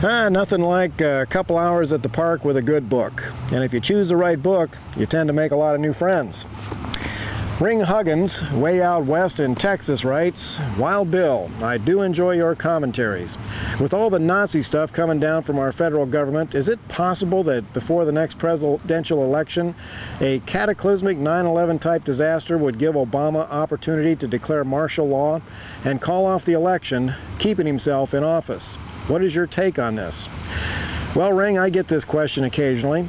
Nothing like a couple hours at the park with a good book. And if you choose the right book, you tend to make a lot of new friends. Ring Huggins, way out west in Texas, writes, "Wild Bill, I do enjoy your commentaries. With all the Nazi stuff coming down from our federal government, is it possible that before the next presidential election, a cataclysmic 9/11 type disaster would give Obama opportunity to declare martial law and call off the election, keeping himself in office? What is your take on this?" Well, Ring, I get this question occasionally.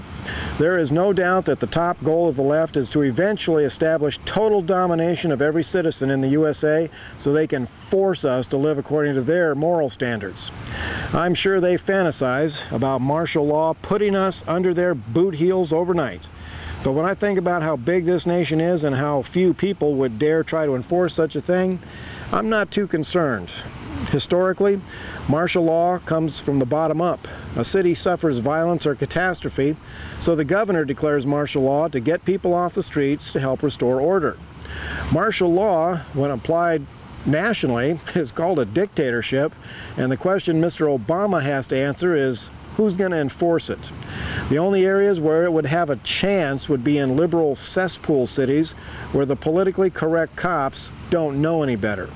There is no doubt that the top goal of the left is to eventually establish total domination of every citizen in the USA so they can force us to live according to their moral standards. I'm sure they fantasize about martial law putting us under their boot heels overnight. But when I think about how big this nation is and how few people would dare try to enforce such a thing, I'm not too concerned. Historically, martial law comes from the bottom up. A city suffers violence or catastrophe, so the governor declares martial law to get people off the streets to help restore order. Martial law, when applied nationally, is called a dictatorship, and the question Mr. Obama has to answer is, who's going to enforce it? The only areas where it would have a chance would be in liberal cesspool cities where the politically correct cops don't know any better.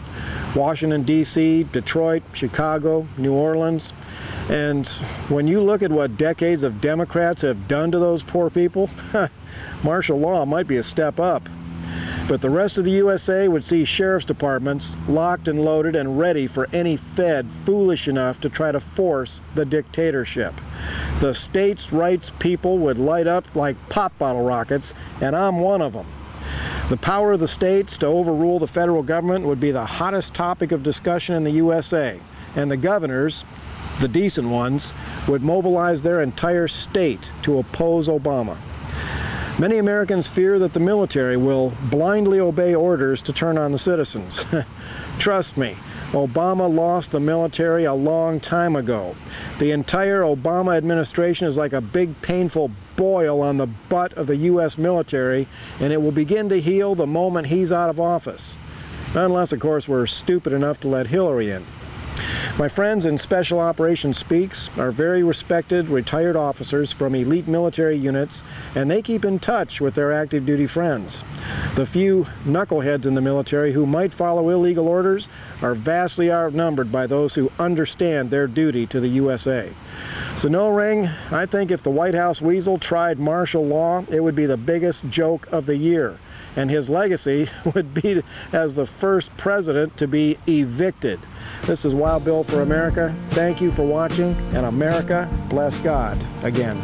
Washington, D.C., Detroit, Chicago, New Orleans. And when you look at what decades of Democrats have done to those poor people, martial law might be a step up. But the rest of the USA would see sheriff's departments locked and loaded and ready for any Fed foolish enough to try to force the dictatorship. The states' rights people would light up like pop bottle rockets, and I'm one of them. The power of the states to overrule the federal government would be the hottest topic of discussion in the USA, and the governors, the decent ones, would mobilize their entire state to oppose Obama. Many Americans fear that the military will blindly obey orders to turn on the citizens. Trust me, Obama lost the military a long time ago. The entire Obama administration is like a big painful boil on the butt of the U.S. military, and it will begin to heal the moment he's out of office. Unless, of course, we're stupid enough to let Hillary in. My friends in Special Operations Speaks are very respected retired officers from elite military units, and they keep in touch with their active duty friends. The few knuckleheads in the military who might follow illegal orders are vastly outnumbered by those who understand their duty to the USA. So no, Ring, I think if the White House weasel tried martial law, it would be the biggest joke of the year. And his legacy would be as the first president to be evicted. This is Wild Bill for America. Thank you for watching, and America bless God again.